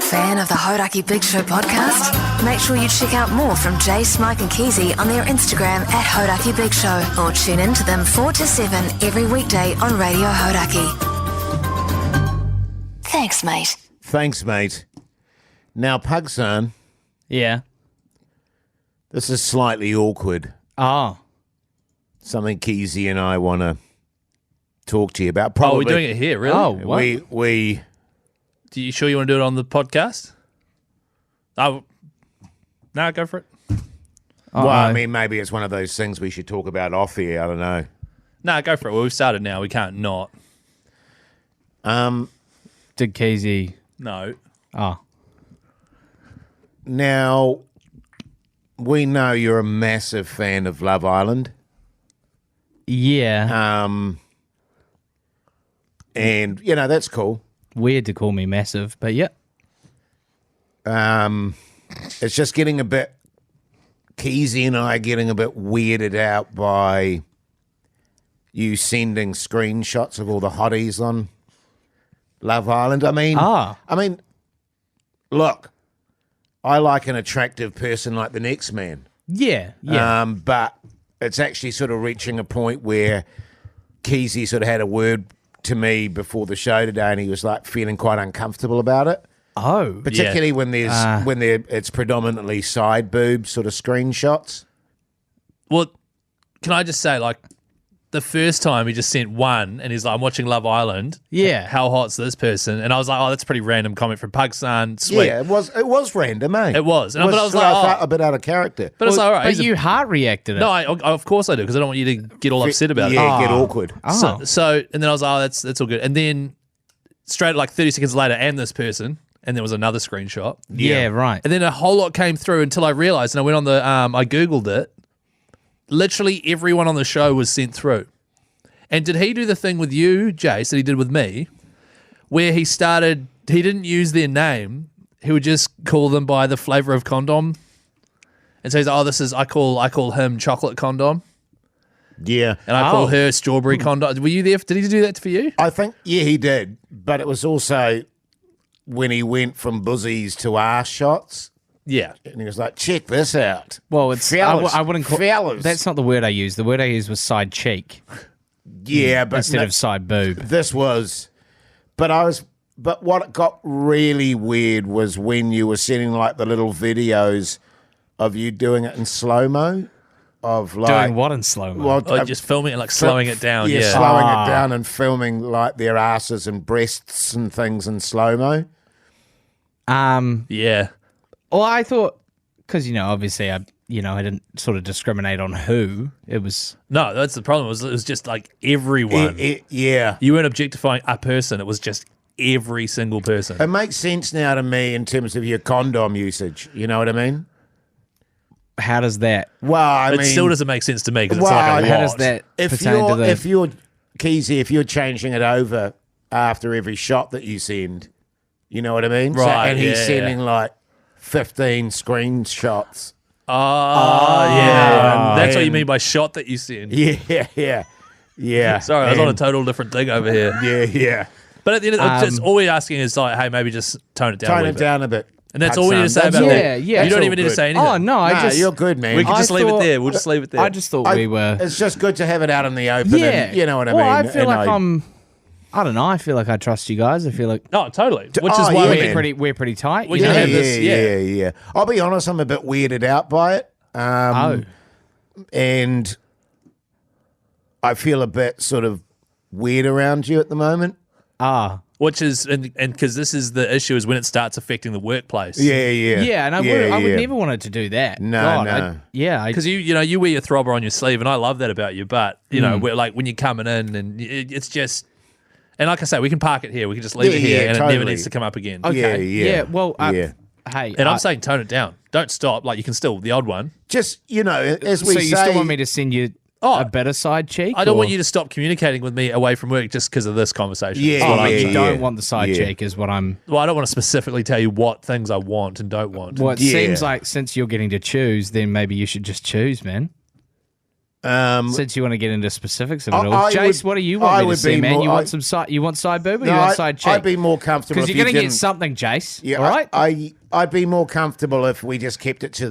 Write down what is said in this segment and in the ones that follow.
Fan of the Hodaki Big Show podcast? Make sure you check out more from Jay, Smike and Keezy on their Instagram at Hodaki Big Show, or tune in to them 4 to 7 every weekday on Radio Hodaki. Thanks, mate. Thanks, mate. Now, Pugson, Yeah. this is slightly awkward. Oh. Something Keezy and I want to talk to you about. Probably. Oh, we're doing it here, really? Oh, what? We Do you sure you want to do it on the podcast? Oh, no, go for it. well, I mean, maybe it's one of those things we should talk about off here. I don't know. No, go for it. Well, we've started now. We can't not. Did Keezy... No. Oh. Now, we know you're a massive fan of Love Island. Yeah. And, you know, that's cool. Weird to call me massive, but yeah. It's just getting a bit, Keezy and I are getting a bit weirded out by you sending screenshots of all the hotties on Love Island. I mean, look, I like an attractive person like the next man. Yeah. Yeah. But it's actually sort of reaching a point where Keezy sort of had a word to me before the show today, and he was like feeling quite uncomfortable about it. oh. Particularly when it's predominantly side boob sort of screenshots. Well, can I just say, like, the first time he just sent one, and he's like, I'm watching Love Island. Yeah. How hot's this person? And I was like, oh, that's a pretty random comment from Pugson. Sweet. Yeah, it was random, eh? It was. But But I was I like, felt oh. a bit out of character. But it's all right. But He's a- you heart reacted it. No, of course I do, because I don't want you to get all upset about it. Yeah, get awkward. Oh. So, and then I was like, oh, that's all good. And then straight like 30 seconds later, and this person, and there was another screenshot. yeah, right. And then a whole lot came through until I realized, and I went on the, I Googled it. Literally everyone on the show was sent through. And did he do the thing with you, Jace, that he did with me, where he didn't use their name, he would just call them by the flavor of condom. And so he's like, oh, I call him chocolate condom, Yeah. and I call her strawberry condom. Were you there? Did he do that for you? I think, yeah, he did. But it was also when he went from buzzies to arse shots, Yeah. and he was like, check this out. Well, it's Fellas, I wouldn't call fellas. That's not the word I used. The word I used was side cheek Yeah, but instead no- of side boob. this was, but what got really weird was when you were sending like the little videos of you doing it in slow-mo, of like Doing what in slow mo? well, Oh, just filming it, like slowing it down. Yeah. slowing it down and filming like their asses and breasts and things in slow-mo. Yeah. Well, I thought because obviously I didn't sort of discriminate on who it was. No, that's the problem. It was just like everyone. Yeah. You weren't objectifying a person. It was just every single person. It makes sense now to me in terms of your condom usage. You know what I mean? How does that? Well, I It mean, still doesn't make sense to me because it's Well, like a How lot. does that if pertain to the? Keezy, if you're changing it over after every shot that you send, you know what I mean? Right, and he's yeah. sending like 15 screenshots. Yeah. That's what you and- mean by shot that you send. Yeah. Sorry, I was on a And- total different thing over here. Yeah. But at the end of just all we're asking is like, hey, maybe just tone it down a Tone little it bit. down a bit. And that's all we need to say That's about all- that. Yeah, You don't that's even need all to say good. anything. Oh no, I Nah, just you're good, man. We can just I leave it thought- there. We'll just leave it there. I just thought we were. It's just good to have it out in the open. Yeah, And, you know what I well, mean? I feel And like I don't know. I feel like I trust you guys. I feel like No, totally. Which Oh, is why yeah, we man. can we're pretty tight. We you can know? have this, yeah. I'll be honest, I'm a bit weirded out by it. And I feel a bit sort of weird around you at the moment. Which is and because this is the issue is when it starts affecting the workplace. Yeah, and I would never want it to do that. No, God, no. Because you wear your throbber on your sleeve, and I love that about you. But you Mm. know, we're like when you're coming in, and it's just, and like I say, we can park it here. We can just leave it here, and it never totally. needs to come up again. okay, Yeah. Well, Yeah. hey, And I'm saying tone it down. Don't stop. Like you can still the odd one. Just, as we so say. you still want me to send you a better side cheek? I don't or- want you to stop communicating with me away from work just because of this conversation. Yeah, That's what I'm you saying. don't want the side yeah. cheek, is what I'm. Well, I don't want to specifically tell you what things I want and don't want. Well, it Yeah. seems like since you're getting to choose, then maybe you should just choose, man. Since you want to get into specifics of it all, I Jace, would- what do you I want me to would see, be man? more- You I- want some side? You want side boob or you No, want side cheek? I'd be more comfortable because if you're going to didn't- get something, Jace. Yeah, all right. I'd be more comfortable if we just kept it to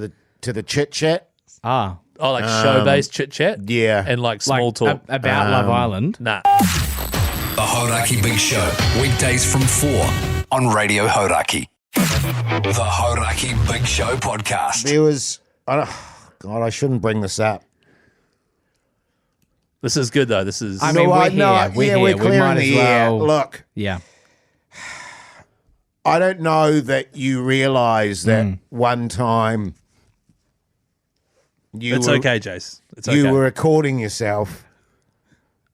the chit chat. Ah, Oh, like show-based chit-chat? Yeah. And like small like talk? about Love Island. Nah. The Hodaki Big Show, weekdays from 4 on Radio Hodaki. The Hodaki Big Show podcast. There was, God, I shouldn't bring this up. This is good, though. This is... I mean, we're here. yeah, We're here. we're We clearing might the as air. well- Look, Yeah. I don't know that you realise that one time you it's were, okay, Jace. It's okay. you were recording yourself.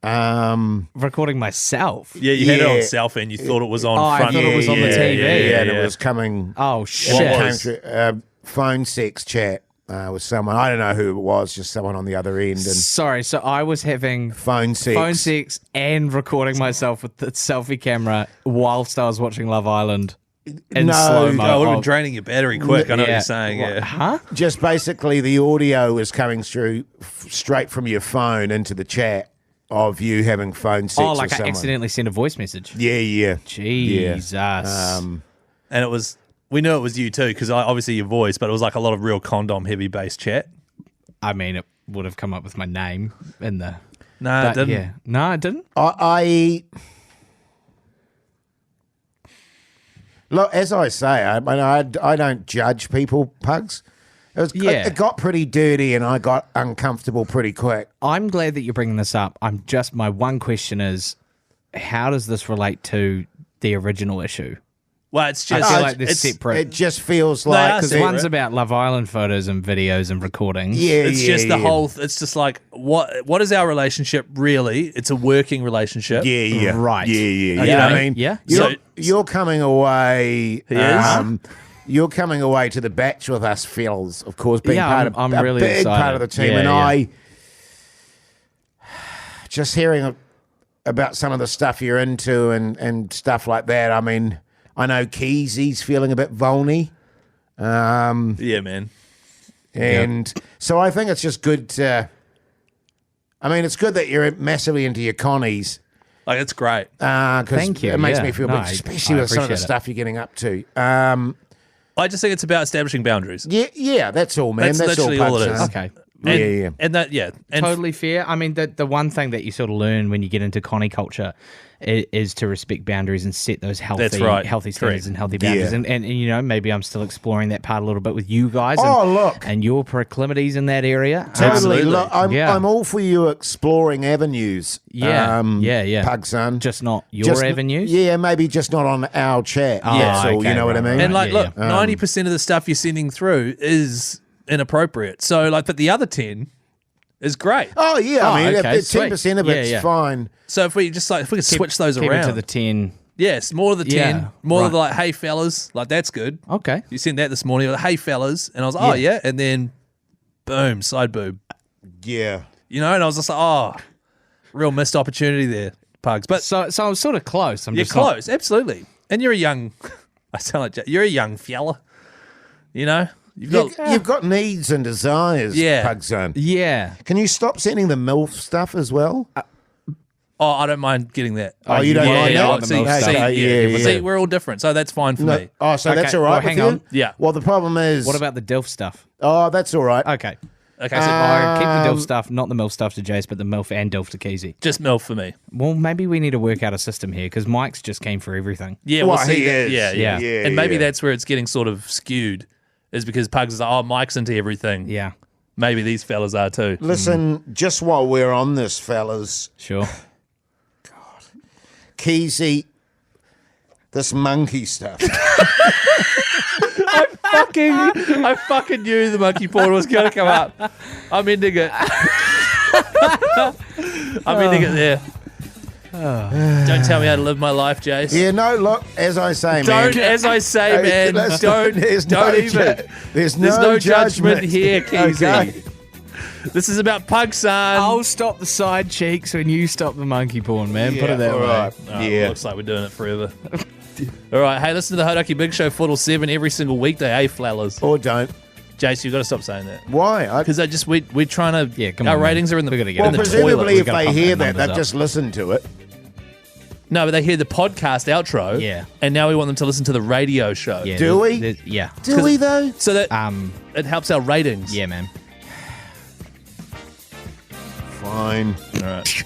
Recording myself. Yeah, you had it on Yeah. selfie and you thought it was on Oh, I front. thought it was on the yeah, TV. Yeah, and yeah. it was coming. Oh it shit. came was? through, phone sex chat with someone. I don't know who it was, just someone on the other end. And Sorry, so I was having phone sex. and recording myself with the selfie camera whilst I was watching Love Island in No, slow mo. Oh, it would have been draining your battery quick. I know what Yeah. you're saying. What, Yeah. Huh? Just basically, the audio was coming through straight from your phone into the chat of you having phone sex Oh, with like I someone. accidentally sent a voice message. Yeah. Jesus. And it was... We knew it was you too, because obviously your voice, but it was like a lot of real condom heavy based chat. I mean, it would have come up with my name in the. No, it didn't. Yeah. No, it didn't. I look, as I say, I mean, I don't judge people, Pugs. Yeah. It got pretty dirty, and I got uncomfortable pretty quick. I'm glad that you're bringing this up. My one question is, how does this relate to the original issue? Well, it's I just... feel like they're It separate. just feels are like Because separate. one's about Love Island photos and videos and recordings. yeah, It's yeah, just the yeah. whole... It's just like, what is our relationship really? It's a working relationship. Yeah. Right. Yeah. Okay. I mean, Yeah. You're coming away. He is? You're coming away to the batch with us, fellas. Of course, being Yeah, part I'm of a really big part of the excited. team, Yeah, and yeah. I just hearing about some of the stuff you're into and stuff like that. I mean, I know Keezy's feeling a bit vulny. Yeah, man. And so I think it's just good to. I mean, it's good that you're massively into your connies. Like, it's great. Because Thank you, it makes yeah. me feel No, big, especially I with some of the appreciate it. stuff you're getting up to. I just think it's about establishing boundaries. Yeah, that's all, man. That's That's all. literally all it Pugs, is. son. Okay. Yeah. And that, yeah. And Totally fair. I mean, the one thing that you sort of learn when you get into connie culture is to respect boundaries and set those healthy, That's right. healthy Correct. standards and healthy boundaries. Yeah. And you know, maybe I'm still exploring that part a little bit with you guys. Oh, and, look. and your proclivities in that area. Totally. Absolutely. Look, Yeah. I'm all for you exploring avenues. Yeah, yeah. Pug son. Just not your Just- avenues. Yeah, maybe just not on our chat. Oh, That's all. okay, You know what I right, mean? right. And like, Yeah, look, 90% of the stuff you're sending through is inappropriate. So, like, but the other 10 is great. Oh yeah, I mean, okay, if 10% of sweet. it's Yeah, yeah. fine. So if we just like, if we could switch those Keep around, it to the 10. yes, more of the 10, Yeah, more of right. the like, hey fellas, like that's good. Okay. You sent that this morning, like, hey fellas, and I was like, oh yeah, and then boom, side boob, Yeah. you know, and I was just like, oh, real missed opportunity there, Pugs. But So I'm sort of close. I'm you're just not- close, absolutely, and you're a young, I sound like you're a young fella, you know, You've got needs and desires, Yeah. Pug son. Yeah. Can you stop sending the MILF stuff as well? Oh, I don't mind getting that. Oh, you don't mind yeah, that? I want the See, milk see, stuff. yeah, yeah, See, yeah. we're all different, so that's fine for No. me. Oh, so that's Okay, all well, right with hang you? on. Yeah. Well, the problem is. What about the DILF stuff? Oh, that's all right. Okay. Okay, so I keep the DILF stuff, not the MILF stuff to Jace, but the MILF and DILF to Keezy. just MILF for me. Well, maybe we need to work out a system here because Mike's just keen for everything. Yeah, Well, we'll see he that. is. Yeah, yeah, Yeah. and maybe yeah. that's where it's getting sort of skewed, is because Pugs is like, oh, Mike's into everything. Yeah. Maybe these fellas are too. Listen, just while we're on this, fellas, Sure. Keezy, this monkey stuff. I fucking knew the monkey porn was going to come up. I'm ending it. I'm ending it there. Don't tell me how to live my life, Jace. Yeah, no, look, as I say, Don't, man. as I say, Hey, man, let's- don't there's don't no even. ju- there's There's no no judgment judgment. here, Keezy. Okay. This is about Pug Son. I'll stop the side cheeks when you stop the monkey porn, man. Put Yeah, it that all way. right. Oh, Yeah. Looks like we're doing it forever. All right, hey, listen to the Hodaki Big Show 4 till 7 every single weekday, eh, flowers? Or don't. Jace, you've got to stop saying that. Why? Because we're trying to. Yeah, come our on, man. ratings are in the. We're gonna get Well, in the presumably, toilet. if We gotta they pump hear them that, numbers they've up. just listened to it. No, but they hear the podcast outro. Yeah. And now we want them to listen to the radio show. Yeah, Do we? Yeah. Do we, though? So that It it helps our ratings. Yeah, man. Fine. All right.